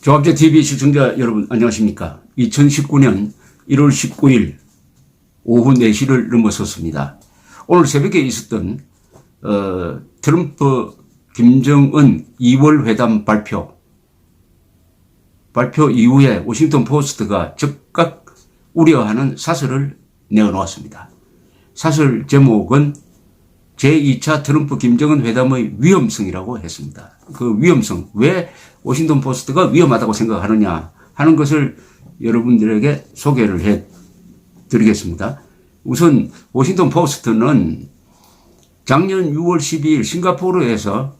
조합제TV 시청자 여러분 안녕하십니까. 2019년 1월 19일 오후 4시를 넘어섰습니다. 오늘 새벽에 있었던 트럼프 김정은 2월 회담 발표 이후에 워싱턴 포스트가 즉각 우려하는 사설을 내어놓았습니다. 사설 제목은 제2차 트럼프 김정은 회담의 위험성이라고 했습니다. 그 위험성, 왜 워싱턴 포스트가 위험하다고 생각하느냐 하는 것을 여러분들에게 소개를 해 드리겠습니다. 우선 워싱턴 포스트는 작년 6월 12일 싱가포르에서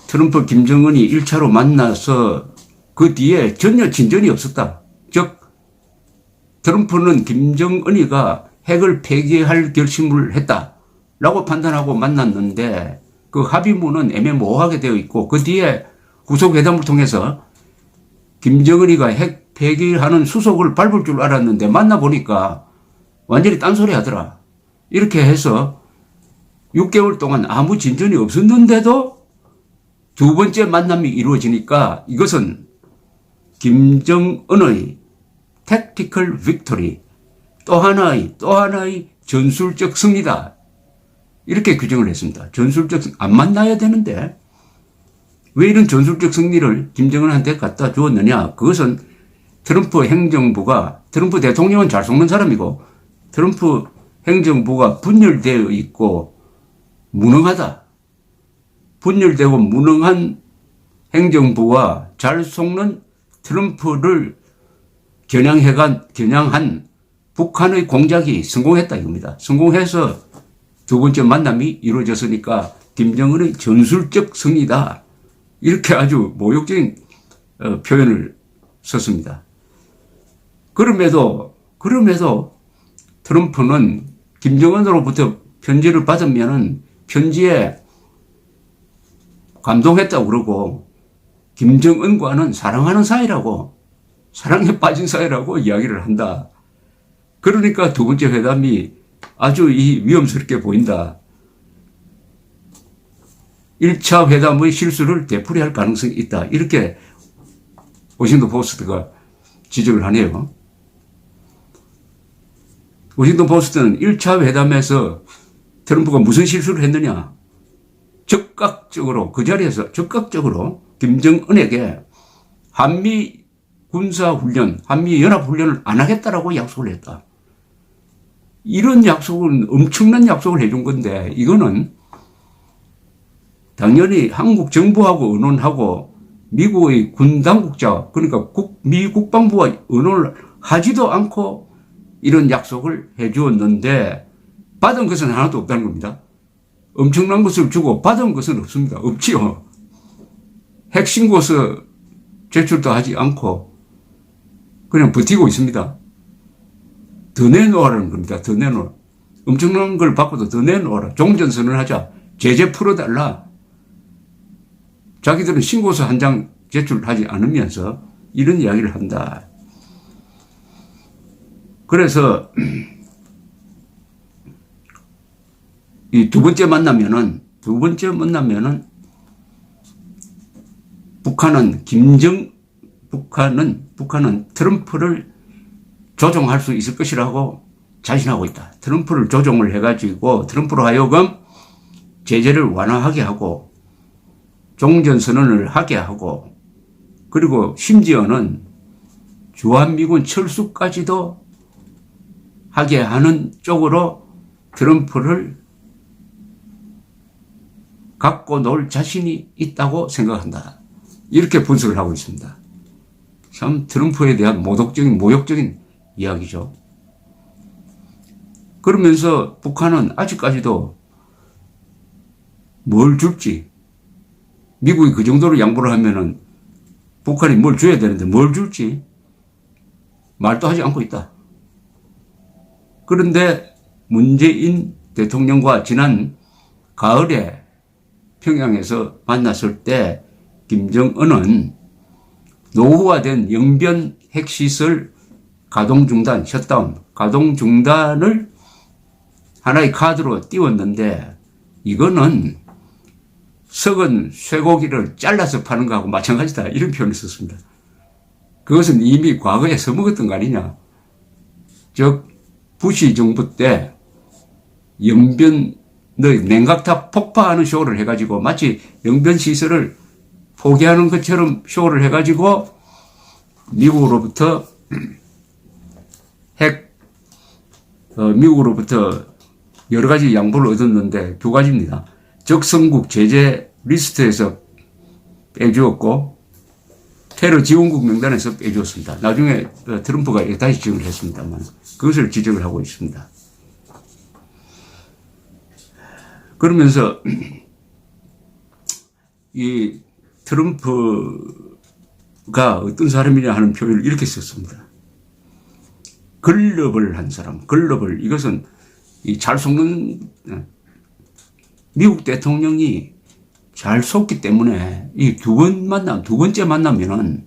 트럼프 김정은이 1차로 만나서 그 뒤에 전혀 진전이 없었다. 즉 트럼프는 김정은이가 핵을 폐기할 결심을 했다라고 판단하고 만났는데 그 합의문은 애매모호하게 되어 있고 그 뒤에 후속회담을 통해서 김정은이가 핵 폐기하는 수속을 밟을 줄 알았는데 만나보니까 완전히 딴소리 하더라. 이렇게 해서 6개월 동안 아무 진전이 없었는데도 두 번째 만남이 이루어지니까 이것은 김정은의 tactical victory, 또 하나의 전술적 승리다. 이렇게 규정을 했습니다. 전술적 승리, 안 만나야 되는데 왜 이런 전술적 승리를 김정은한테 갖다 주었느냐. 그것은 트럼프 행정부가, 트럼프 대통령은 잘 속는 사람이고 트럼프 행정부가 분열되어 있고 무능하다. 분열되고 무능한 행정부와 잘 속는 트럼프를 겨냥한 북한의 공작이 성공했다 이겁니다. 성공해서 두 번째 만남이 이루어졌으니까 김정은의 전술적 승리다. 이렇게 아주 모욕적인 표현을 썼습니다. 그럼에도 트럼프는 김정은으로부터 편지를 받으면은 편지에 감동했다고 그러고 김정은과는 사랑하는 사이라고, 사랑에 빠진 사이라고 이야기를 한다. 그러니까 두 번째 회담이 아주 위험스럽게 보인다. 1차 회담의 실수를 되풀이할 가능성이 있다. 이렇게 워싱턴 포스트가 지적을 하네요. 워싱턴 포스트는 1차 회담에서 트럼프가 무슨 실수를 했느냐. 그 자리에서 적극적으로 김정은에게 한미 군사훈련, 한미 연합훈련을 안 하겠다라고 약속을 했다. 이런 약속은 엄청난 약속을 해준 건데 이거는 당연히 한국 정부하고 의논하고 미국의 군 당국자, 그러니까 미 국방부와 의논을 하지도 않고 이런 약속을 해 주었는데 받은 것은 하나도 없다는 겁니다. 엄청난 것을 주고 받은 것은 없습니다. 없지요. 핵신고서 제출도 하지 않고 그냥 버티고 있습니다. 더 내놓으라는 겁니다. 더 내놓으라. 엄청난 걸 받고도 더 내놓으라. 종전선언을 하자. 제재 풀어달라. 자기들은 신고서 한 장 제출하지 않으면서 이런 이야기를 한다. 그래서 이 두 번째 만나면은 북한은 트럼프를 조종할 수 있을 것이라고 자신하고 있다. 트럼프를 조종을 해가지고 트럼프로 하여금 제재를 완화하게 하고 종전선언을 하게 하고 그리고 심지어는 주한미군 철수까지도 하게 하는 쪽으로 트럼프를 갖고 놀 자신이 있다고 생각한다. 이렇게 분석을 하고 있습니다. 참 트럼프에 대한 모욕적인 이야기죠. 그러면서 북한은 아직까지도 뭘 줄지, 미국이 그 정도로 양보를 하면은 북한이 뭘 줘야 되는데 뭘 줄지 말도 하지 않고 있다. 그런데 문재인 대통령과 지난 가을에 평양에서 만났을 때 김정은은 노후화된 영변 핵시설 가동 중단을 하나의 카드로 띄웠는데 이거는 썩은 쇠고기를 잘라서 파는 거하고 마찬가지다. 이런 표현을 썼습니다. 그것은 이미 과거에 써먹었던 거 아니냐. 즉 부시 정부 때 영변 냉각탑 폭파하는 쇼를 해가지고 마치 영변 시설을 포기하는 것처럼 쇼를 해가지고 미국으로부터 미국으로부터 여러 가지 양보를 얻었는데 두 가지입니다. 적성국 제재 리스트에서 빼주었고 테러 지원국 명단에서 빼주었습니다. 나중에 트럼프가 다시 지적을 했습니다만 그것을 지적을 하고 있습니다. 그러면서 이 트럼프가 어떤 사람이냐 하는 표현을 이렇게 썼습니다. 글러블한 사람, 글러블. 이것은 잘 속는 미국 대통령이 잘 속기 때문에 이 두 번째 만나면은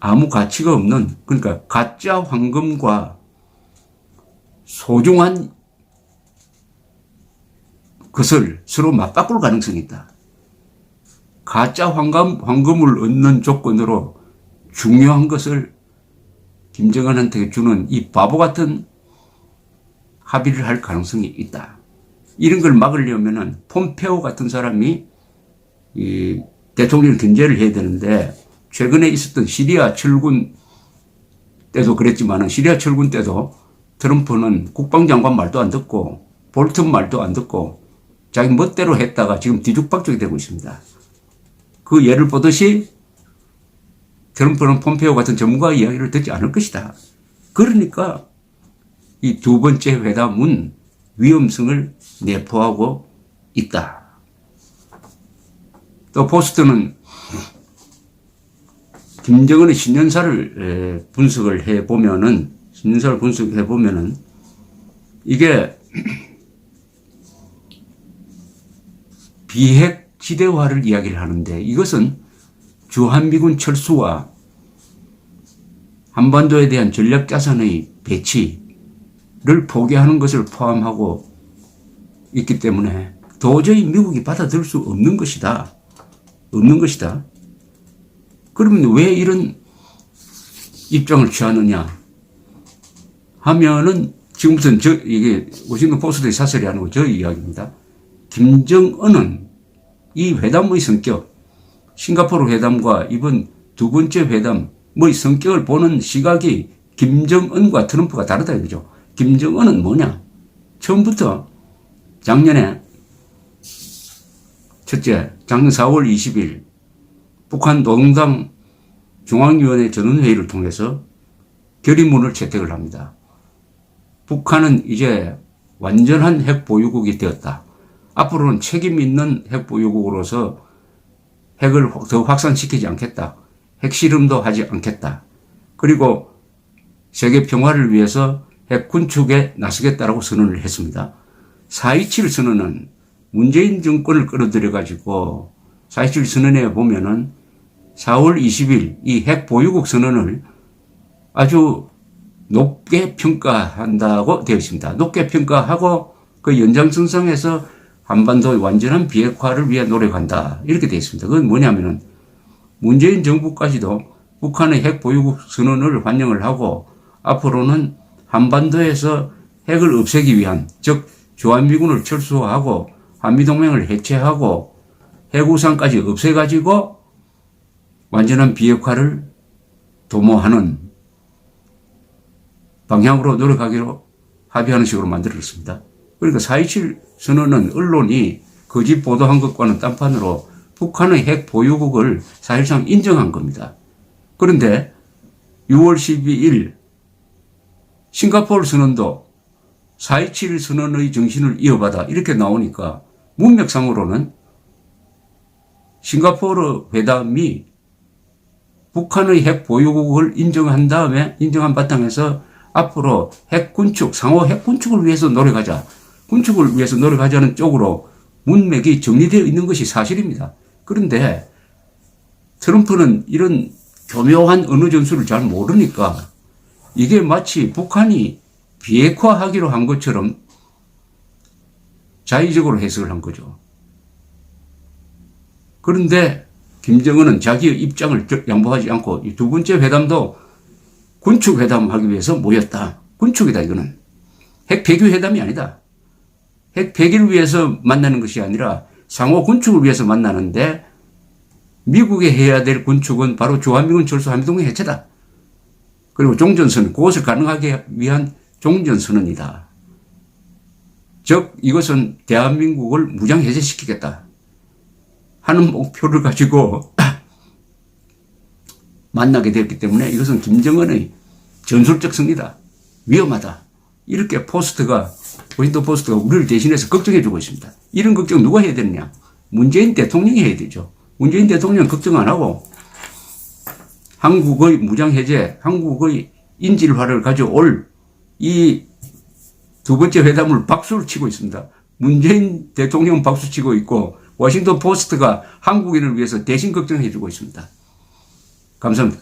아무 가치가 없는, 그러니까 가짜 황금과 소중한 것을 서로 맞바꿀 가능성이 있다. 가짜 황금을 얻는 조건으로 중요한 것을 김정은한테 주는 이 바보 같은 합의를 할 가능성이 있다. 이런 걸 막으려면은 폼페오 같은 사람이 이 대통령 견제를 해야 되는데 최근에 있었던 시리아 철군 때도 그랬지만은 시리아 철군 때도 트럼프는 국방장관 말도 안 듣고 볼튼 말도 안 듣고 자기 멋대로 했다가 지금 뒤죽박죽이 되고 있습니다. 그 예를 보듯이 트럼프는 폼페오 같은 전문가 이야기를 듣지 않을 것이다. 그러니까 이 두 번째 회담은 위험성을 내포하고 있다. 또 포스트는 김정은의 신년사를 분석을 해보면은 이게 비핵 지대화를 이야기를 하는데 이것은 주한미군 철수와 한반도에 대한 전략자산의 배치를 포기하는 것을 포함하고 있기 때문에 도저히 미국이 받아들일 수 없는 것이다. 그러면 왜 이런 입장을 취하느냐 하면은 지금부터는 이게 워싱턴 포스트의 사설이 아니고 저 이야기입니다. 김정은은 이 회담의 성격, 싱가포르 회담과 이번 두 번째 회담의 성격을 보는 시각이 김정은과 트럼프가 다르다 이거죠. 김정은은 뭐냐? 처음부터 작년 4월 20일 북한 노동당 중앙위원회 전원회의를 통해서 결의문을 채택을 합니다. 북한은 이제 완전한 핵보유국이 되었다. 앞으로는 책임 있는 핵보유국으로서 핵을 더 확산시키지 않겠다. 핵실험도 하지 않겠다. 그리고 세계 평화를 위해서 핵 군축에 나서겠다라고 선언을 했습니다. 4.27 선언은 문재인 정권을 끌어들여가지고 4.27 선언에 보면은 4월 20일 이 핵 보유국 선언을 아주 높게 평가한다고 되어 있습니다. 높게 평가하고 그 연장선상에서 한반도의 완전한 비핵화를 위해 노력한다. 이렇게 되어 있습니다. 그건 뭐냐면은 문재인 정부까지도 북한의 핵 보유국 선언을 환영을 하고 앞으로는 한반도에서 핵을 없애기 위한, 즉 주한미군을 철수하고 한미동맹을 해체하고 핵우산까지 없애가지고 완전한 비핵화를 도모하는 방향으로 노력하기로 합의하는 식으로 만들어졌습니다. 그러니까 4.27 선언은 언론이 거짓 보도한 것과는 딴판으로 북한의 핵 보유국을 사실상 인정한 겁니다. 그런데 6월 12일 싱가포르 선언도 4.27 선언의 정신을 이어받아 이렇게 나오니까 문맥상으로는 싱가포르 회담이 북한의 핵 보유국을 인정한 다음에 인정한 바탕에서 앞으로 핵 군축, 상호 핵 군축을 위해서 노력하자. 군축을 위해서 노력하자는 쪽으로 문맥이 정리되어 있는 것이 사실입니다. 그런데 트럼프는 이런 교묘한 언어 전술을 잘 모르니까 이게 마치 북한이 비핵화하기로 한 것처럼 자의적으로 해석을 한 거죠. 그런데 김정은은 자기의 입장을 양보하지 않고 이 두 번째 회담도 군축 회담하기 위해서 모였다. 군축이다 이거는. 핵 폐기 회담이 아니다. 핵 폐기를 위해서 만나는 것이 아니라 상호 군축을 위해서 만나는데 미국이 해야 될 군축은 바로 주한미군 철수 한미동맹 해체다. 그리고 종전선언, 그것을 가능하게 위한 종전선언이다. 즉 이것은 대한민국을 무장 해제시키겠다 하는 목표를 가지고 만나게 됐기 때문에 이것은 김정은의 전술적 승리다. 위험하다. 이렇게 워싱턴 포스트가 우리를 대신해서 걱정해 주고 있습니다. 이런 걱정 누가 해야 되느냐? 문재인 대통령이 해야 되죠. 문재인 대통령은 걱정 안 하고 한국의 무장해제, 한국의 인질화를 가져올 이 두 번째 회담을 박수를 치고 있습니다. 문재인 대통령은 박수 치고 있고 워싱턴 포스트가 한국인을 위해서 대신 걱정해 주고 있습니다. 감사합니다.